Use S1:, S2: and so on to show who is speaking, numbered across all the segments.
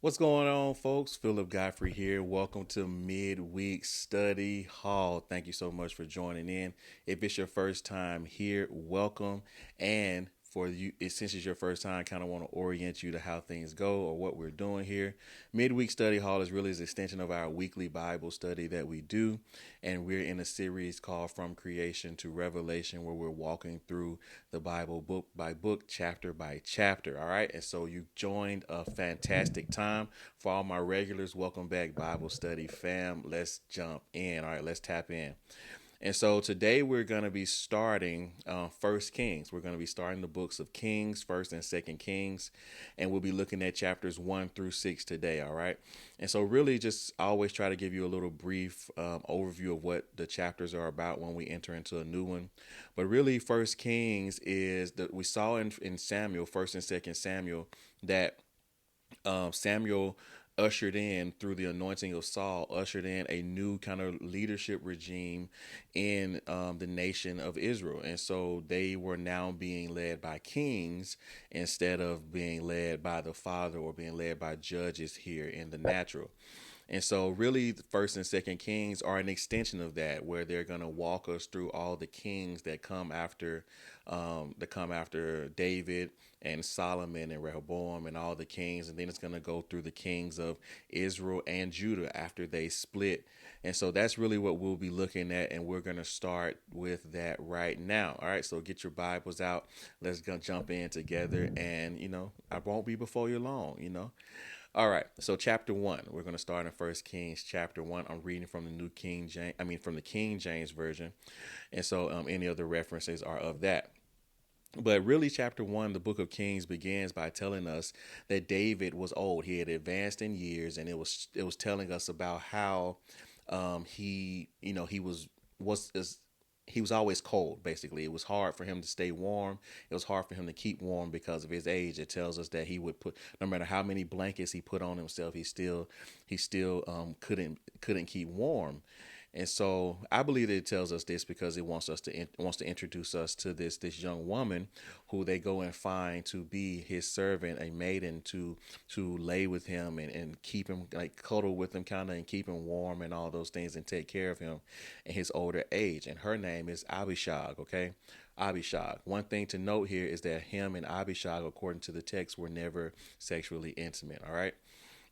S1: What's going on, folks? Phillip Godfrey here. Welcome to Midweek Study Hall. Thank you so much for joining in. If it's your first time here, welcome. And for you, since it's your first time, kind of want to orient you to how things go or what we're doing here. Midweek Study Hall is really an extension of our weekly Bible study that we do. And we're in a series called From Creation to Revelation, where we're walking through the Bible book by book, chapter by chapter. All right. And so you joined a fantastic time. For all my regulars, welcome back, Bible study fam. Let's jump in. All right. Let's tap in. And so today we're going to be starting First Kings. We're going to be starting the books of Kings, First and Second Kings, and we'll be looking at chapters 1 through 6 today. All right. And so really, just always try to give you a little brief overview of what the chapters are about when we enter into a new one. But really, First Kings is that we saw in Samuel, First and Second Samuel, that Samuel ushered in through the anointing of Saul, ushered in a new kind of leadership regime in the nation of Israel. And so they were now being led by kings instead of being led by the father or being led by judges here in the natural. And so, really, the First and Second Kings are an extension of that, where they're going to walk us through all the kings that come after David and Solomon and Rehoboam and all the kings, and then it's going to go through the kings of Israel and Judah after they split. And so that's really what we'll be looking at, and we're going to start with that right now. All right, so get your Bibles out. Let's go jump in together, and I won't be before you long. All right, so chapter 1, we're going to start in First Kings chapter 1. I'm reading from the New King James, from the King James version, and so any of the references are of that. But really, chapter 1, the book of Kings begins by telling us that David was old. He had advanced in years, and it was telling us about how he was he was always cold. Basically, it was hard for him to stay warm. It was hard for him to keep warm because of his age. It tells us that he would put, no matter how many blankets he put on himself, he still couldn't keep warm. And so I believe that it tells us this because it wants to introduce us to this young woman who they go and find to be his servant, a maiden to lay with him and keep him, like, cuddle with him kind of, and keep him warm and all those things, and take care of him in his older age. And her name is Abishag. Okay. Abishag. One thing to note here is that him and Abishag, according to the text, were never sexually intimate. All right.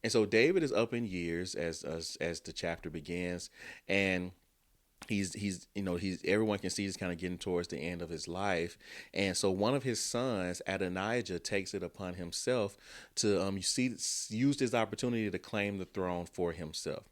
S1: And so David is up in years as the chapter begins, and he's everyone can see he's kind of getting towards the end of his life. And so one of his sons, Adonijah, takes it upon himself to use this opportunity to claim the throne for himself.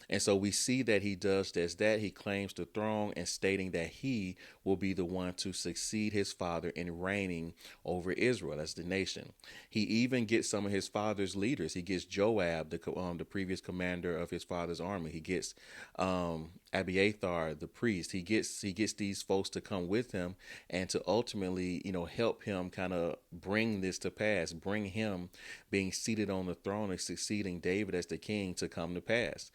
S1: And so we see that he does just that. He claims the throne and stating that he will be the one to succeed his father in reigning over Israel as the nation. He even gets some of his father's leaders. He gets Joab, the previous commander of his father's army. He gets Abiathar, the priest. He gets these folks to come with him and to ultimately, help him kind of bring this to pass, bring him being seated on the throne and succeeding David as the king to come to pass.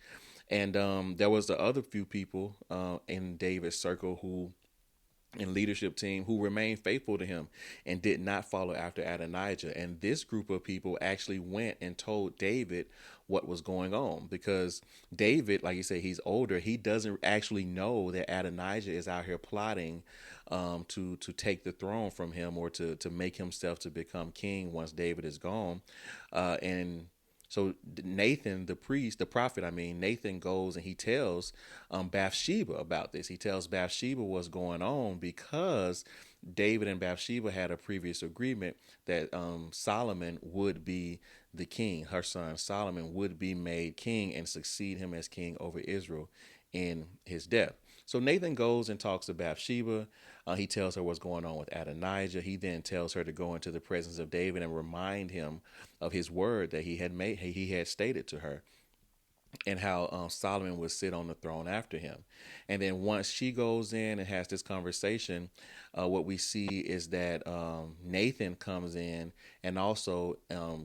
S1: And there was the other few people in David's circle who, in leadership team, who remained faithful to him and did not follow after Adonijah. And this group of people actually went and told David what was going on, because David, like you say, he's older. He doesn't actually know that Adonijah is out here plotting to take the throne from him, or to make himself to become king once David is gone. And so Nathan, the prophet, Nathan goes and he tells Bathsheba about this. He tells Bathsheba what's going on, because David and Bathsheba had a previous agreement that Solomon would be the king. Her son Solomon would be made king and succeed him as king over Israel in his death. So Nathan goes and talks to Bathsheba. He tells her what's going on with Adonijah. He then tells her to go into the presence of David and remind him of his word that he had stated to her, and how Solomon would sit on the throne after him. And then once she goes in and has this conversation, what we see is that Nathan comes in and also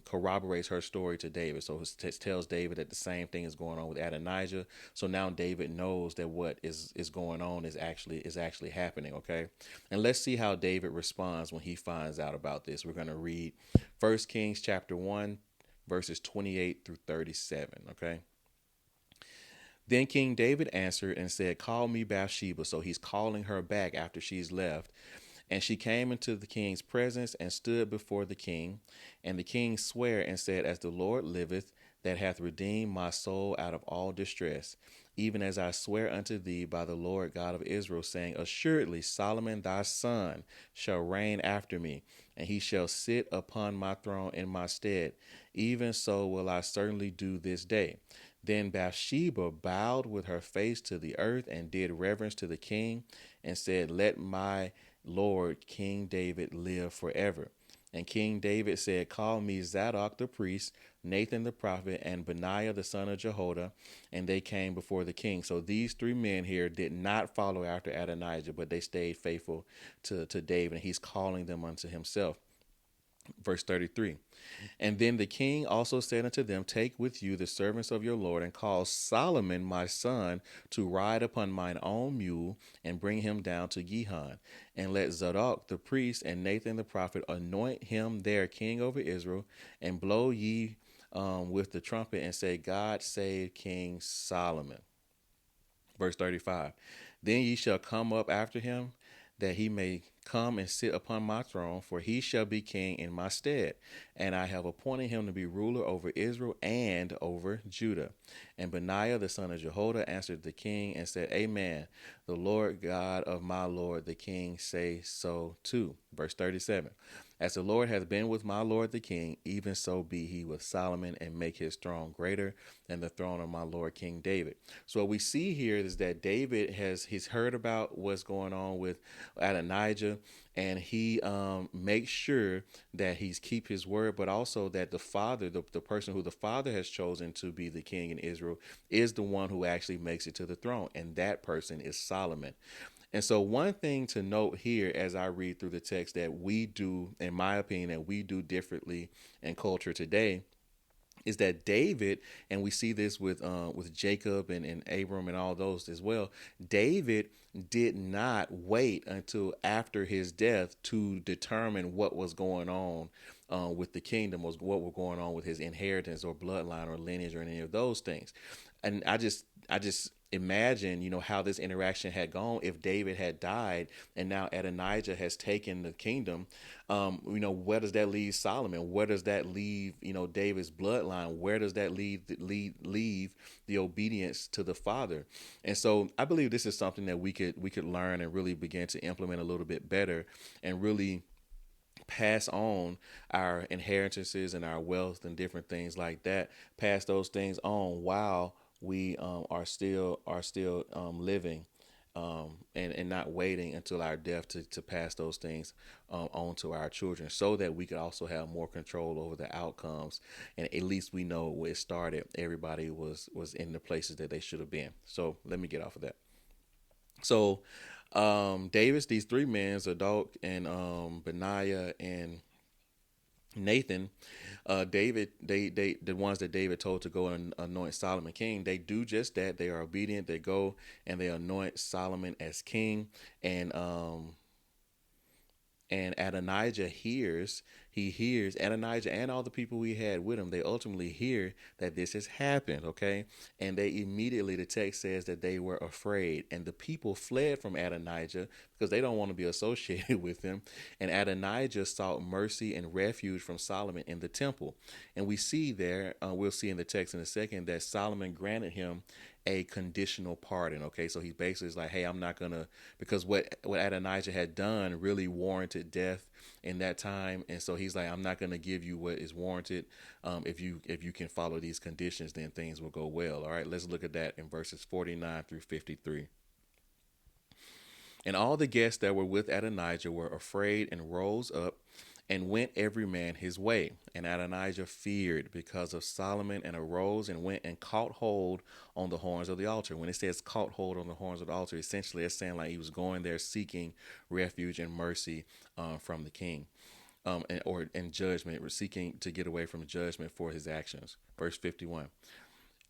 S1: corroborates her story to David. So it tells David that the same thing is going on with Adonijah. So now David knows that what is going on is actually happening. Okay, and let's see how David responds when he finds out about this. We're going to read 1 Kings chapter 1, verses 28 through 37. Okay. Then King David answered and said, "Call me Bathsheba." So he's calling her back after she's left. And she came into the king's presence and stood before the king. And the king sware and said, "As the Lord liveth, that hath redeemed my soul out of all distress, even as I swear unto thee by the Lord God of Israel, saying, Assuredly Solomon thy son shall reign after me, and he shall sit upon my throne in my stead. Even so will I certainly do this day." Then Bathsheba bowed with her face to the earth and did reverence to the king and said, "Let my Lord King David live forever." And King David said, "Call me Zadok the priest, Nathan the prophet, and Benaiah the son of Jehoiada." And they came before the king. So these three men here did not follow after Adonijah, but they stayed faithful to David. And he's calling them unto himself. Verse 33. And then the king also said unto them, "Take with you the servants of your Lord, and cause Solomon my son to ride upon mine own mule, and bring him down to Gihon. And let Zadok the priest and Nathan the prophet anoint him there king over Israel, and blow ye with the trumpet, and say, God save King Solomon." Verse 35. Then ye shall come up after him, that he may come and sit upon my throne, for he shall be king in my stead. And I have appointed him to be ruler over Israel and over Judah. And Benaiah the son of Jehoiada answered the king and said, "Amen. The Lord God of my Lord the king say so too." Verse 37. As the Lord hath been with my Lord the king, even so be he with Solomon, and make his throne greater than the throne of my Lord King David. So what we see here is that David he's heard about what's going on with Adonijah, and he makes sure that he's keep his word, but also that the father, the person who the father has chosen to be the king in Israel, is the one who actually makes it to the throne, and that person is Solomon. And so one thing to note here as I read through the text that we do, in my opinion, that we do differently in culture today is that David, and we see this with Jacob and Abram and all those as well. David did not wait until after his death to determine what was going on with the kingdom, was what was going on with his inheritance or bloodline or lineage or any of those things. And I just imagine, how this interaction had gone if David had died and now Adonijah has taken the kingdom. Where does that leave Solomon? Where does that leave, David's bloodline? Where does that leave the obedience to the father? And so I believe this is something that we could learn and really begin to implement a little bit better, and really pass on our inheritances and our wealth and different things like that. Pass those things on while we are still living, and not waiting until our death to pass those things on to our children, so that we could also have more control over the outcomes. And at least we know where it started. Everybody was in the places that they should have been. So let me get off of that. So Davis, these three men, Zadok and Benaiah and Nathan, David, they the ones that David told to go and anoint Solomon king, they do just that. They are obedient. They go and they anoint Solomon as king, and Adonijah he hears Adonijah and all the people he had with him. They ultimately hear that this has happened, okay? And they immediately, the text says that they were afraid, and the people fled from Adonijah because they don't want to be associated with him. And Adonijah sought mercy and refuge from Solomon in the temple. And we see there, we'll see in the text in a second, that Solomon granted him a conditional pardon. Okay, so he basically is like, "Hey, I'm not gonna," because what Adonijah had done really warranted death in that time, and so he's like, "I'm not gonna give you what is warranted. If you can follow these conditions, then things will go well." All right, let's look at that in verses 49 through 53. And all the guests that were with Adonijah were afraid and rose up and went every man his way. And Adonijah feared because of Solomon, and arose and went and caught hold on the horns of the altar. When it says caught hold on the horns of the altar, essentially it's saying like he was going there seeking refuge and mercy from the king. Or in judgment, seeking to get away from judgment for his actions. Verse 51.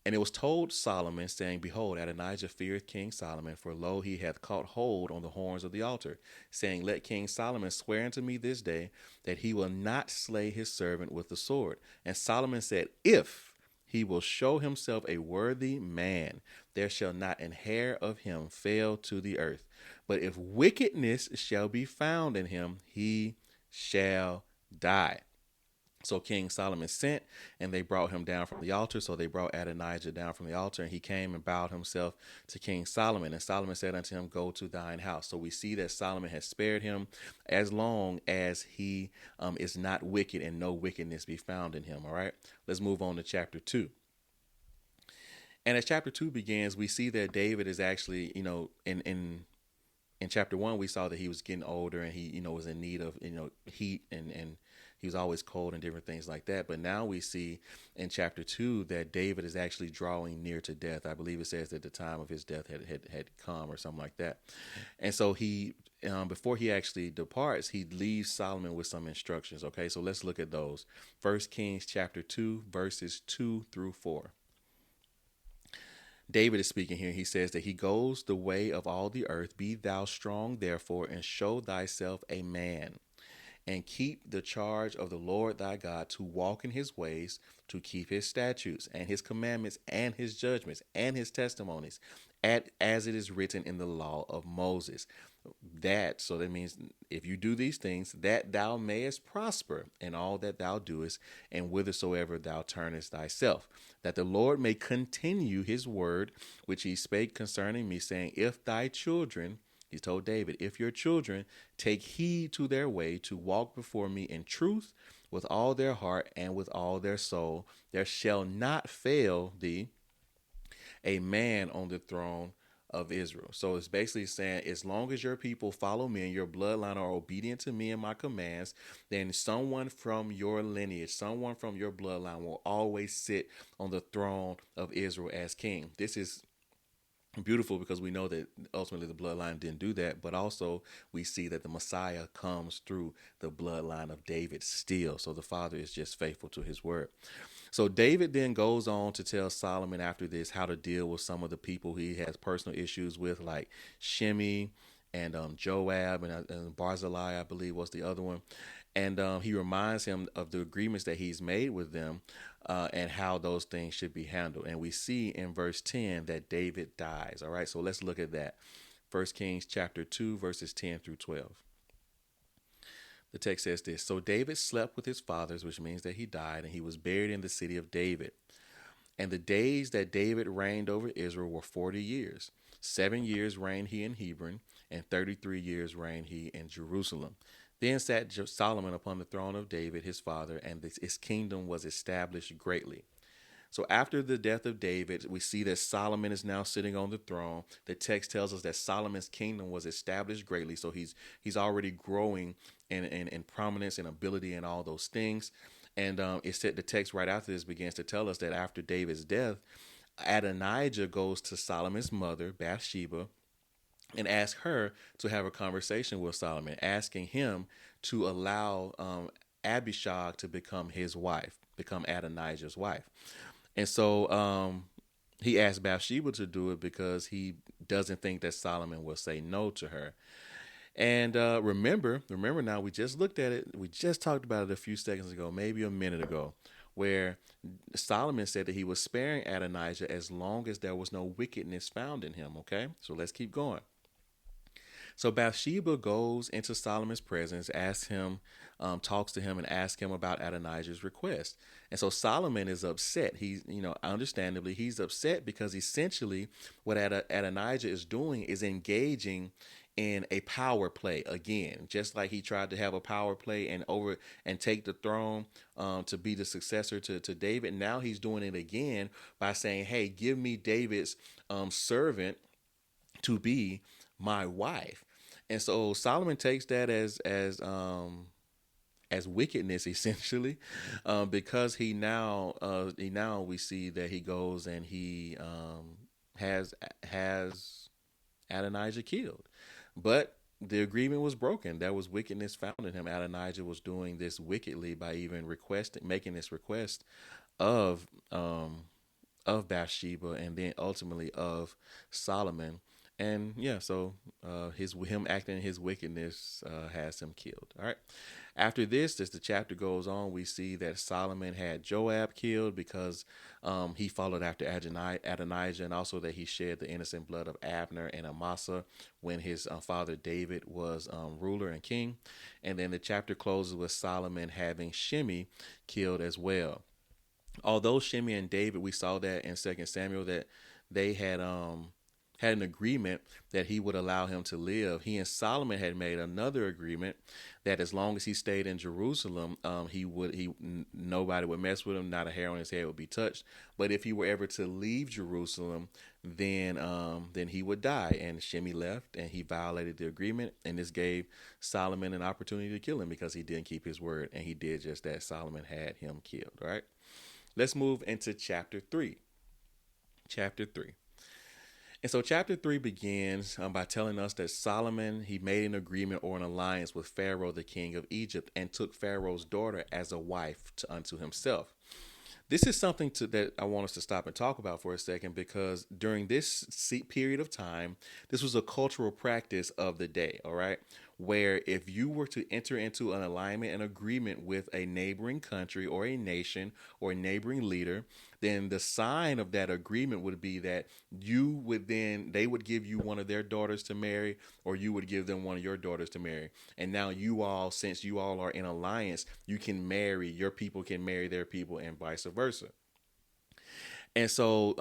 S1: And it was told Solomon, saying, Behold, Adonijah feareth King Solomon, for lo, he hath caught hold on the horns of the altar, saying, Let King Solomon swear unto me this day that he will not slay his servant with the sword. And Solomon said, If he will show himself a worthy man, there shall not an hair of him fail to the earth. But if wickedness shall be found in him, he shall die. So King Solomon sent, and they brought him down from the altar. So they brought Adonijah down from the altar, and he came and bowed himself to King Solomon. And Solomon said unto him, Go to thine house. So we see that Solomon has spared him as long as he is not wicked and no wickedness be found in him. All right, let's move on to chapter 2. And as chapter 2 begins, we see that David is actually, in chapter 1, we saw that he was getting older and he, was in need of, heat and he was always cold and different things like that. But now we see in chapter 2 that David is actually drawing near to death. I believe it says that the time of his death had come or something like that. And so he, before he actually departs, he leaves Solomon with some instructions. Okay, so let's look at those. 1 Kings chapter 2, verses 2 through 4. David is speaking here. He says that he goes the way of all the earth. Be thou strong, therefore, and show thyself a man, and keep the charge of the Lord thy God, to walk in his ways, to keep his statutes and his commandments and his judgments and his testimonies, as it is written in the law of Moses. So that means if you do these things, that thou mayest prosper in all that thou doest, and whithersoever thou turnest thyself, that the Lord may continue his word, which he spake concerning me, saying, If thy children, he told David, if your children take heed to their way, to walk before me in truth with all their heart and with all their soul, there shall not fail thee a man on the throne of Israel. So it's basically saying, as long as your people follow me and your bloodline are obedient to me and my commands, then someone from your lineage, someone from your bloodline will always sit on the throne of Israel as king. This is beautiful because we know that ultimately the bloodline didn't do that, but also we see that the Messiah comes through the bloodline of David still. So the Father is just faithful to his word. So David then goes on to tell Solomon after this how to deal with some of the people he has personal issues with, like Shimei and Joab and Barzillai, I believe was the other one. And he reminds him of the agreements that he's made with them and how those things should be handled. And we see in verse 10 that David dies. All right, so let's look at that. 1 Kings chapter 2, verses 10 through 12. The text says this: So David slept with his fathers, which means that he died, and he was buried in the city of David. And the days that David reigned over Israel were 40 years. 7 years reigned he in Hebron, and 33 years reigned he in Jerusalem. Then sat Solomon upon the throne of David his father, and his kingdom was established greatly. So after the death of David, we see that Solomon is now sitting on the throne. The text tells us that Solomon's kingdom was established greatly. So he's already growing in prominence and ability and all those things. And it said the text right after this begins to tell us that after David's death, Adonijah goes to Solomon's mother, Bathsheba, and asks her to have a conversation with Solomon, asking him to allow Abishag to become his wife, become Adonijah's wife. And so he asked Bathsheba to do it because he doesn't think that Solomon will say no to her. And remember now, we just looked at it. We just talked about it a few seconds ago, maybe a minute ago, where Solomon said that he was sparing Adonijah as long as there was no wickedness found in him. Okay, so let's keep going. So Bathsheba goes into Solomon's presence, asks him, talks to him, and asks him about Adonijah's request. And so Solomon is upset. He's, understandably, he's upset because essentially what Adonijah is doing is engaging in a power play again, just like he tried to have a power play and take the throne to be the successor to David. Now he's doing it again by saying, "Hey, give me David's servant to be my wife." And so Solomon takes that as wickedness, essentially, because he now we see that he goes and he has Adonijah killed, but the agreement was broken. There was wickedness found in him. Adonijah was doing this wickedly by even making this request of of Bathsheba, and then ultimately of Solomon. And yeah, so his him acting in his wickedness has him killed. All right. After this, as the chapter goes on, we see that Solomon had Joab killed because he followed after Adonijah, and also that he shed the innocent blood of Abner and Amasa when his father David was ruler and king. And then the chapter closes with Solomon having Shimei killed as well. Although Shimei and David, we saw that in Second Samuel that they had an agreement that he would allow him to live. He and Solomon had made another agreement that as long as he stayed in Jerusalem, nobody would mess with him, not a hair on his head would be touched. But if he were ever to leave Jerusalem, then he would die. And Shimei left, and he violated the agreement, and this gave Solomon an opportunity to kill him because he didn't keep his word, and he did just that. Solomon had him killed. All right. Let's move into chapter 3. Chapter 3. And so chapter 3 begins by telling us that Solomon, he made an agreement or an alliance with Pharaoh, the king of Egypt, and took Pharaoh's daughter as a wife unto himself. This is something that I want us to stop and talk about for a second, because during this period of time, this was a cultural practice of the day, all right? Where if you were to enter into an alignment and agreement with a neighboring country or a nation or a neighboring leader, then the sign of that agreement would be that they would give you one of their daughters to marry, or you would give them one of your daughters to marry. And now since you all are in alliance, your people can marry their people and vice versa. And so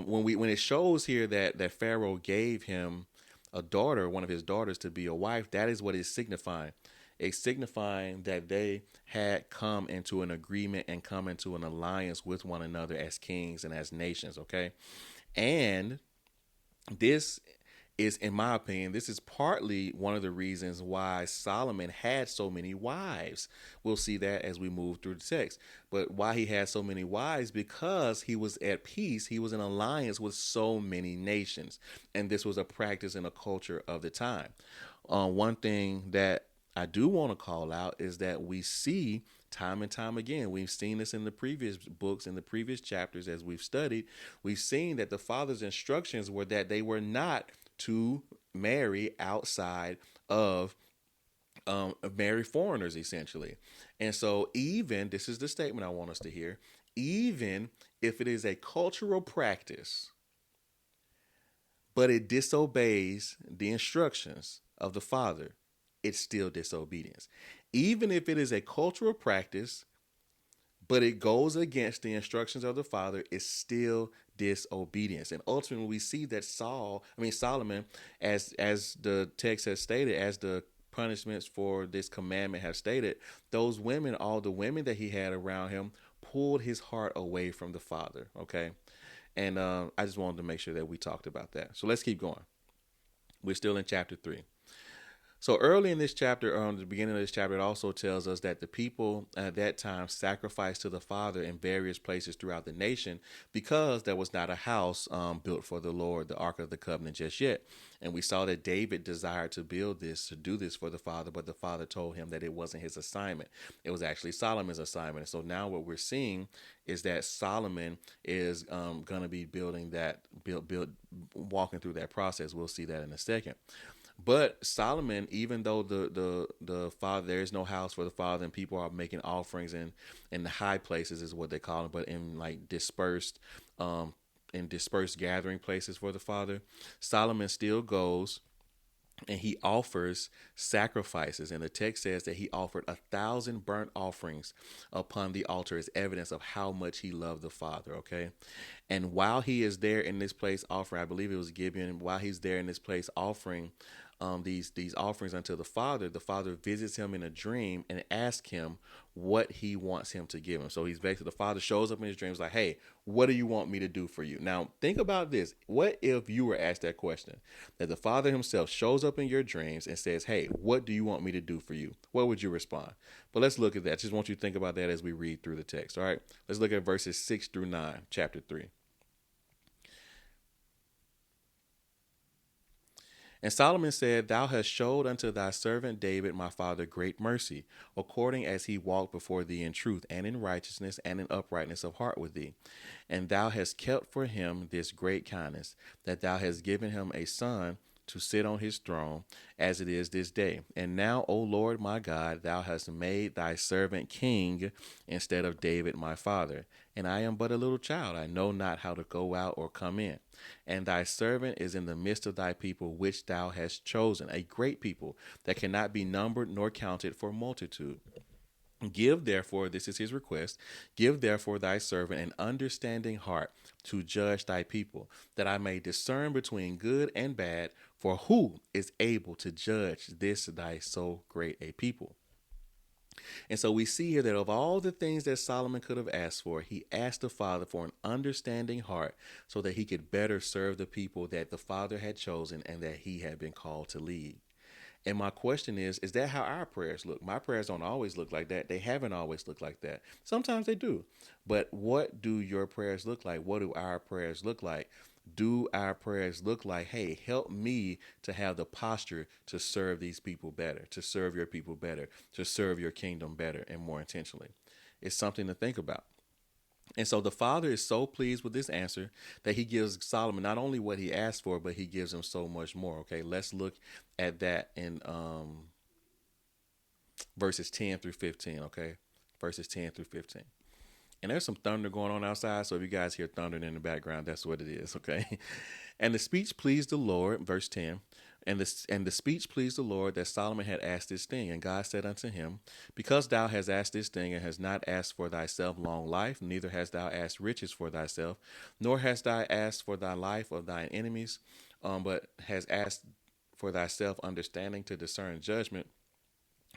S1: when it shows here that Pharaoh gave him a daughter, one of his daughters, to be a wife, that is what it's signifying. It's signifying that they had come into an agreement and come into an alliance with one another as kings and as nations, okay? And this is, in my opinion, this is partly one of the reasons why Solomon had so many wives. We'll see that as we move through the text. But why he had so many wives? Because he was at peace. He was in alliance with so many nations. And this was a practice and a culture of the time. One thing that I do want to call out is that we see time and time again, we've seen this in the previous books, in the previous chapters as we've studied, we've seen that the father's instructions were that they were not to marry outside of marry foreigners, essentially. And so this is the statement I want us to hear, even if it is a cultural practice, but it disobeys the instructions of the father, it's still disobedience. Even if it is a cultural practice, but it goes against the instructions of the father, it's still disobedience. And ultimately we see that Solomon, as the text has stated, as the punishments for this commandment have stated, those women, all the women that he had around him, pulled his heart away from the father. Okay. And I just wanted to make sure that we talked about that. So let's keep going. We're still in chapter 3. So early in this chapter, the beginning of this chapter, it also tells us that the people at that time sacrificed to the Father in various places throughout the nation because there was not a house built for the Lord, the Ark of the Covenant, just yet. And we saw that David desired to do this for the Father, but the Father told him that it wasn't his assignment. It was actually Solomon's assignment. And so now what we're seeing is that Solomon is going to be walking through that process. We'll see that in a second. But Solomon, even though the father, there is no house for the father, and people are making offerings in the high places is what they call it, but in like dispersed gathering places for the father, Solomon still goes and he offers sacrifices. And the text says that he offered 1,000 burnt offerings upon the altar as evidence of how much he loved the Father. Okay. And while he is there in this place offering, I believe it was Gibeon, while he's there in this place offering these offerings unto the Father visits him in a dream and asks him what he wants him to give him. So he's basically, the Father shows up in his dreams like, hey, what do you want me to do for you? Now, think about this. What if you were asked that question? That the Father himself shows up in your dreams and says, hey, what do you want me to do for you? What would you respond? But let's look at that. I just want you to think about that as we read through the text. All right. Let's look at verses 6 through 9, chapter 3. And Solomon said, Thou hast showed unto thy servant David my father great mercy, according as he walked before thee in truth and in righteousness and in uprightness of heart with thee. And thou hast kept for him this great kindness, that thou hast given him a son to sit on his throne, as it is this day. And now, O Lord my God, thou hast made thy servant king instead of David my father. And I am but a little child, I know not how to go out or come in. And thy servant is in the midst of thy people, which thou hast chosen, a great people that cannot be numbered nor counted for multitude. Give therefore, this is his request, give therefore thy servant an understanding heart to judge thy people, that I may discern between good and bad, for who is able to judge this thy so great a people? And so we see here that of all the things that Solomon could have asked for, he asked the Father for an understanding heart so that he could better serve the people that the Father had chosen and that he had been called to lead. And my question is that how our prayers look? My prayers don't always look like that. They haven't always looked like that. Sometimes they do. But what do your prayers look like? What do our prayers look like? Do our prayers look like, hey, help me to have the posture to serve these people better, to serve your people better, to serve your kingdom better and more intentionally? It's something to think about. And so the father is so pleased with this answer that he gives Solomon not only what he asked for, but he gives him so much more. Okay, let's look at that in verses 10 through 15. Okay, verses 10 through 15. And there's some thunder going on outside, so if you guys hear thunder in the background, that's what it is. Okay, and the speech pleased the Lord, verse 10. And the speech pleased the Lord that Solomon had asked this thing. And God said unto him, Because thou hast asked this thing, and hast not asked for thyself long life, neither hast thou asked riches for thyself, nor hast thou asked for thy life of thine enemies, but hast asked for thyself understanding to discern judgment.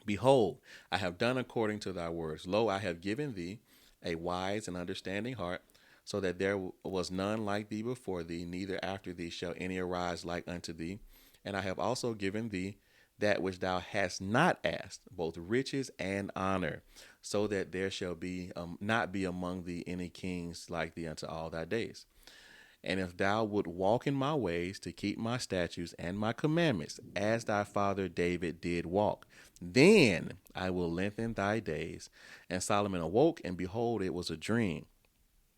S1: Behold, I have done according to thy words. Lo, I have given thee a wise and understanding heart, so that there was none like thee before thee, neither after thee shall any arise like unto thee. And I have also given thee that which thou hast not asked, both riches and honor, so that there shall be not be among thee any kings like thee unto all thy days. And if thou would walk in my ways to keep my statutes and my commandments, as thy father David did walk, then I will lengthen thy days. And Solomon awoke, and behold, it was a dream.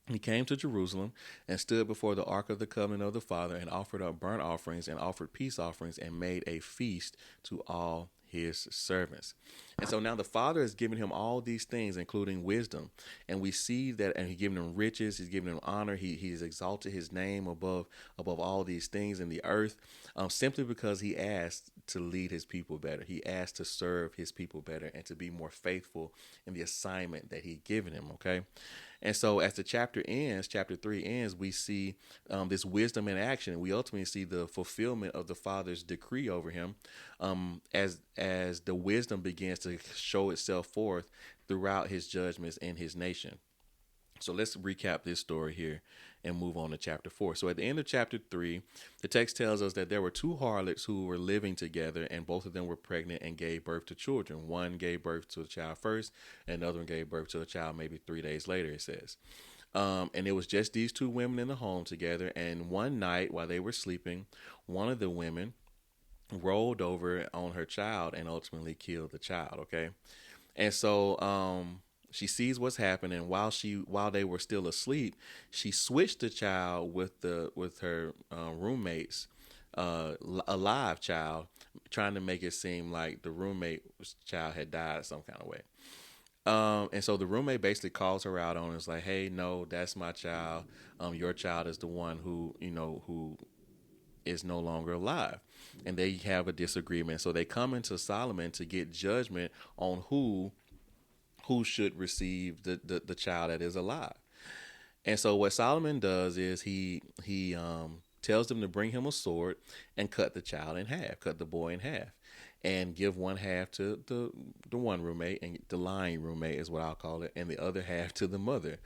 S1: He came to Jerusalem and stood before the ark of the covenant of the Father and offered up burnt offerings and offered peace offerings and made a feast to all his servants. And so now the Father has given him all these things, including wisdom. And we see that, and he's given him riches, he's given him honor, he's exalted his name above all these things in the earth, simply because he asked to lead his people better. He asked to serve his people better and to be more faithful in the assignment that he'd given him, okay? And so as the chapter ends, chapter 3 ends, we see this wisdom in action. We ultimately see the fulfillment of the Father's decree over him as the wisdom begins to show itself forth throughout his judgments in his nation. So let's recap this story here and move on to chapter 4. So at the end of chapter 3, the text tells us that there were two harlots who were living together, and both of them were pregnant and gave birth to children. One gave birth to a child first, and the other one gave birth to a child maybe 3 days later, it says. And it was just these two women in the home together. And one night while they were sleeping, one of the women rolled over on her child and ultimately killed the child. Okay. And so she sees what's happening. While they were still asleep, she switched the child with her roommate's a live child, trying to make it seem like the roommate's child had died some kind of way. And so the roommate basically calls her out on it. It's like, hey, no, that's my child. Your child is the one who is no longer alive. And they have a disagreement. So they come into Solomon to get judgment on who should receive the child that is alive. And so what Solomon does is he tells them to bring him a sword and cut the child in half, cut the boy in half, and give one half to the one roommate, and the lying roommate is what I'll call it, and the other half to the mother.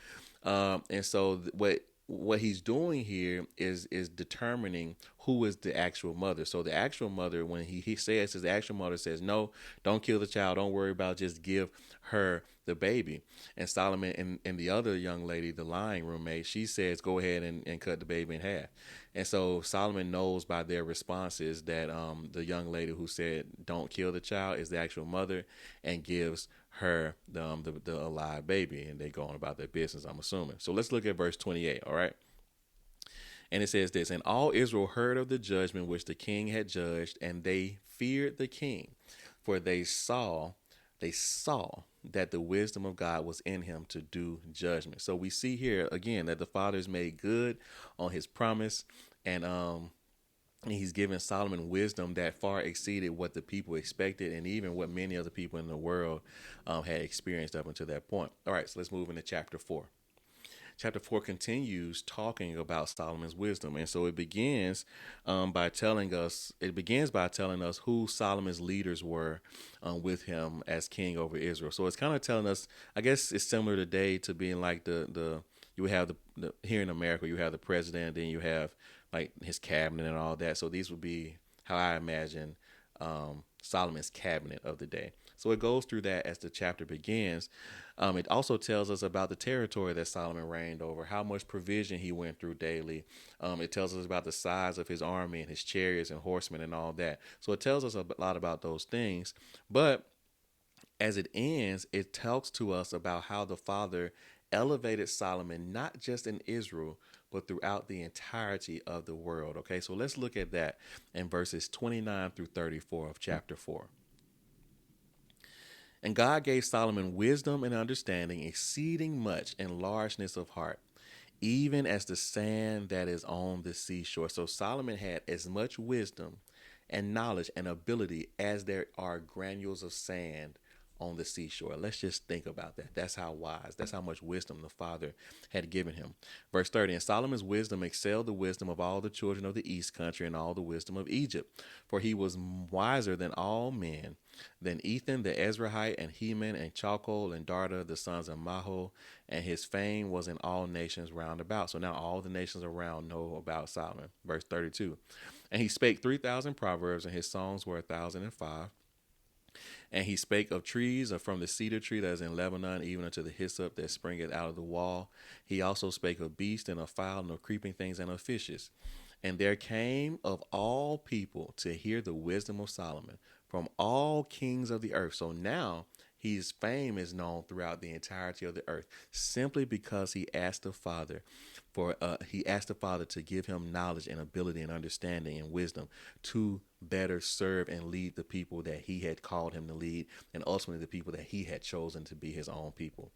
S1: And so what what he's doing here is determining who is the actual mother. So the actual mother, when he says, his actual mother says, no, don't kill the child, don't worry about it, just give her the baby. And Solomon and the other young lady, the lying roommate, she says, go ahead and cut the baby in half. And so Solomon knows by their responses that the young lady who said don't kill the child is the actual mother, and gives her the alive baby, and they go on about their business, I'm assuming. So let's look at verse 28, all right? And it says this, and all Israel heard of the judgment which the king had judged, and they feared the king, for they saw that the wisdom of God was in him to do judgment. So we see here again that the father is made good on his promise, and he's given Solomon wisdom that far exceeded what the people expected, and even what many other people in the world had experienced up until that point. All right, so let's move into chapter 4. Chapter 4 continues talking about Solomon's wisdom, and so it begins by telling us who Solomon's leaders were with him as king over Israel. So it's kind of telling us, I guess it's similar today to being like the you would have the here in America, you have the president, then you have like his cabinet and all that. So these would be how I imagine Solomon's cabinet of the day. So it goes through that as the chapter begins. It also tells us about the territory that Solomon reigned over, how much provision he went through daily. It tells us about the size of his army and his chariots and horsemen and all that. So it tells us a lot about those things. But as it ends, it talks to us about how the Father elevated Solomon, not just in Israel, but throughout the entirety of the world. Okay, so let's look at that in verses 29 through 34 of chapter 4. And God gave Solomon wisdom and understanding, exceeding much, and largeness of heart, even as the sand that is on the seashore. So Solomon had as much wisdom and knowledge and ability as there are granules of sand on the seashore. Let's just think about that. That's how wise, that's how much wisdom the Father had given him. Verse 30, and Solomon's wisdom excelled the wisdom of all the children of the east country and all the wisdom of Egypt. For he was wiser than all men, than Ethan the Ezrahite, and Heman, and Chalcol, and Darda, the sons of Maho, and his fame was in all nations round about. So now all the nations around know about Solomon. Verse 32, and he spake 3,000 proverbs, and his songs were 1,005. And he spake of trees, of from the cedar tree that is in Lebanon, even unto the hyssop that springeth out of the wall. He also spake of beasts, and of fowl, and of creeping things, and of fishes. And there came of all people to hear the wisdom of Solomon, from all kings of the earth. So now his fame is known throughout the entirety of the earth, simply because he asked the Father to give him knowledge and ability and understanding and wisdom to better serve and lead the people that he had called him to lead, and ultimately the people that he had chosen to be his own people.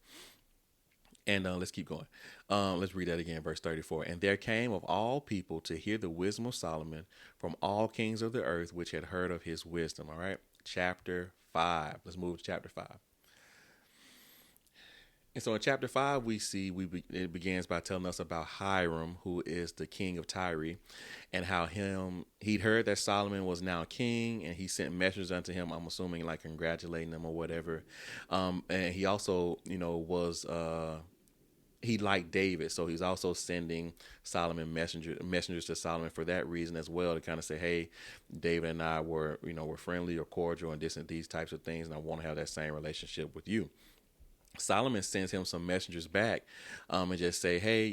S1: And let's keep going. Let's read that again, verse 34. And there came of all people to hear the wisdom of Solomon, from all kings of the earth, which had heard of his wisdom. All right, chapter 5. Let's move to chapter 5. And so in chapter 5, it begins by telling us about Hiram, who is the king of Tyre, and how he'd heard that Solomon was now king, and he sent messengers unto him, I'm assuming like congratulating him or whatever. And he also, he liked David, so he's also sending messengers to Solomon for that reason as well, to kind of say, hey, David and I were friendly or cordial and these types of things, and I want to have that same relationship with you. Solomon sends him some messengers back and just say, hey,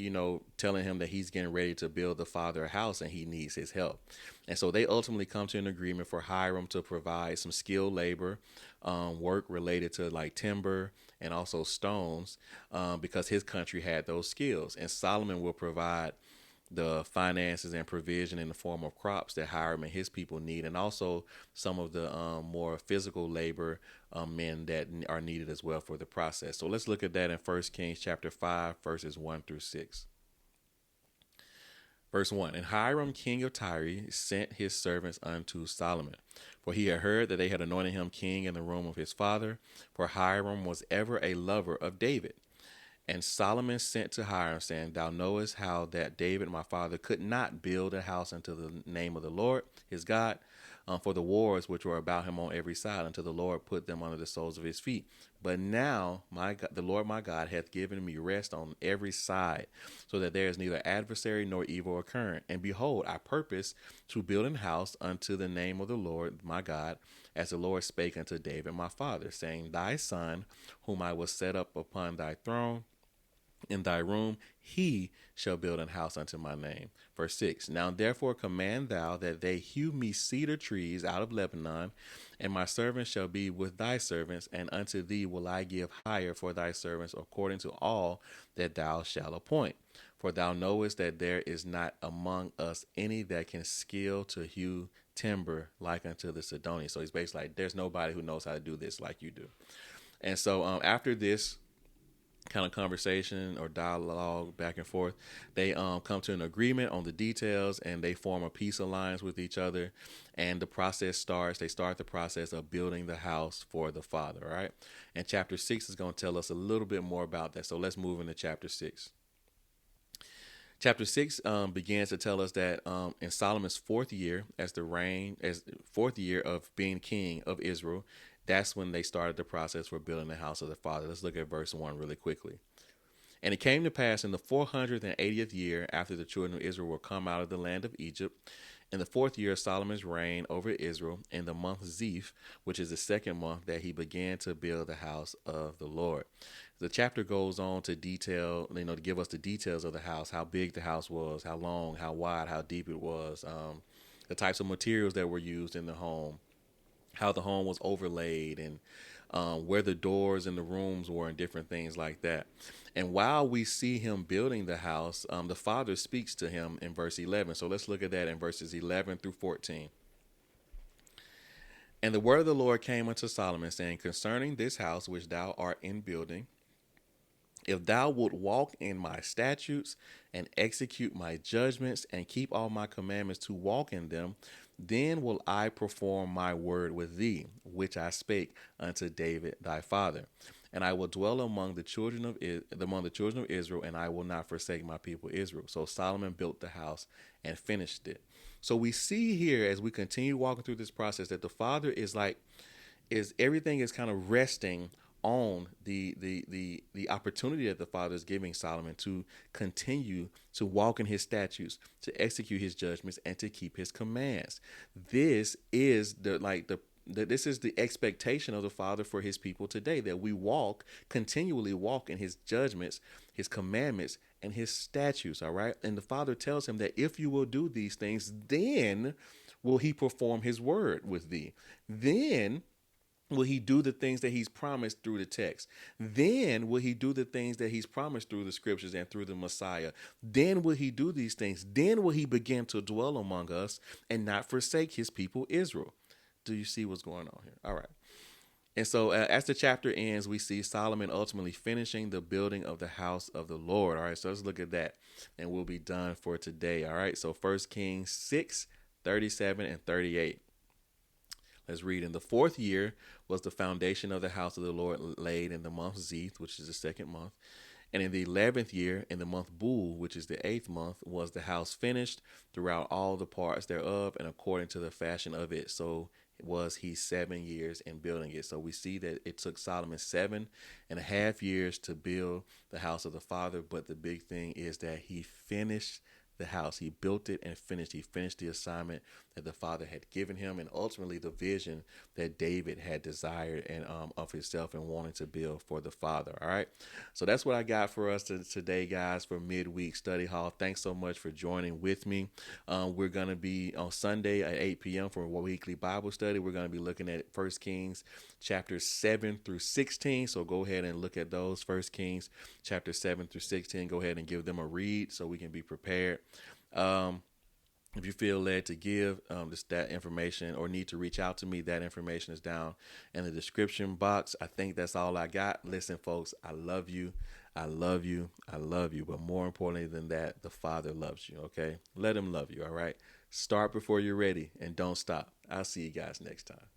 S1: telling him that he's getting ready to build the father a house and he needs his help. And so they ultimately come to an agreement for Hiram to provide some skilled labor, work related to like timber and also stones, because his country had those skills. And Solomon will provide the finances and provision in the form of crops that Hiram and his people need, and also some of the more physical labor men that are needed as well for the process. So let's look at that in 1 Kings chapter 5, verses 1 through 6. Verse 1, and Hiram, king of Tyre, sent his servants unto Solomon, for he had heard that they had anointed him king in the room of his father, for Hiram was ever a lover of David. And Solomon sent to Hiram, saying, thou knowest how that David my father could not build a house unto the name of the Lord his God, for the wars which were about him on every side, until the Lord put them under the soles of his feet. But now my God, the Lord my God hath given me rest on every side, so that there is neither adversary nor evil occurring. And behold, I purpose to build an house unto the name of the Lord my God, as the Lord spake unto David my father, saying, Thy son, whom I will set up upon thy throne in thy room, he shall build an house unto my name. Verse 6, Now therefore command thou that they hew me cedar trees out of Lebanon, and my servants shall be with thy servants, and unto thee will I give hire for thy servants according to all that thou shalt appoint. For thou knowest that there is not among us any that can skill to hew timber like unto the Sidonians. So he's basically like, there's nobody who knows how to do this like you do. And so after this kind of conversation or dialogue back and forth, they come to an agreement on the details, and they form a peace alliance with each other, and the process starts. They start the process of building the house for the father. All right, and chapter 6 is going to tell us a little bit more about that. So let's move into chapter 6. Chapter 6 begins to tell us that in Solomon's fourth year, as fourth year of being king of Israel, that's when they started the process for building the house of the father. Let's look at verse 1 really quickly. And it came to pass in the 480th year, after the children of Israel were come out of the land of Egypt, in the fourth year of Solomon's reign over Israel, in the month Zeph, which is the second month, that he began to build the house of the Lord. The chapter goes on to detail, to give us the details of the house, how big the house was, how long, how wide, how deep it was, the types of materials that were used in the home, how the home was overlaid, and where the doors and the rooms were, and different things like that. And while we see him building the house, the father speaks to him in verse 11. So let's look at that in verses 11 through 14. And the word of the Lord came unto Solomon, saying, Concerning this house which thou art in building, if thou wilt walk in my statutes and execute my judgments and keep all my commandments to walk in them, then will I perform my word with thee, which I spake unto David thy father. And I will dwell among the children of Israel, and I will not forsake my people Israel. So Solomon built the house and finished it. So we see here, as we continue walking through this process, that the father is everything is kind of resting on the opportunity that the father is giving Solomon to continue to walk in his statutes, to execute his judgments, and to keep his commands. This is this is the expectation of the father for his people today, that we continually walk in his judgments, his commandments, and his statutes. All right. And the father tells him that if you will do these things, then will he perform his word with thee. Then will he do the things that he's promised through the text? Then will he do the things that he's promised through the scriptures and through the Messiah? Then will he do these things? Then will he begin to dwell among us and not forsake his people Israel? Do you see what's going on here? All right. And so as the chapter ends, we see Solomon ultimately finishing the building of the house of the Lord. All right. So let's look at that, and we'll be done for today. All right. So 1 Kings 6, 37 and 38. Let's read. In the fourth year was the foundation of the house of the Lord laid in the month Zeph, which is the second month. And in the 11th year, in the month Bul, which is the 8th month, was the house finished throughout all the parts thereof, and according to the fashion of it. So was he 7 years in building it. So we see that it took Solomon 7.5 years to build the house of the Father. But the big thing is that he finished the house. He built it and finished. He finished the assignment that the Father had given him, and ultimately the vision that David had desired and of himself and wanted to build for the Father. All right. So that's what I got for us today, guys, for Midweek Study Hall. Thanks so much for joining with me. We're going to be on Sunday at 8 p.m. for a weekly Bible study. We're going to be looking at 1 Kings chapters 7 through 16. So go ahead and look at those. 1 Kings chapters 7 through 16. Go ahead and give them a read so we can be prepared. If you feel led to give that information or need to reach out to me, that information is down in the description box. I think that's all I got. Listen, folks, I love you. I love you. I love you. But more importantly than that, the Father loves you. Okay. Let him love you. All right. Start before you're ready and don't stop. I'll see you guys next time.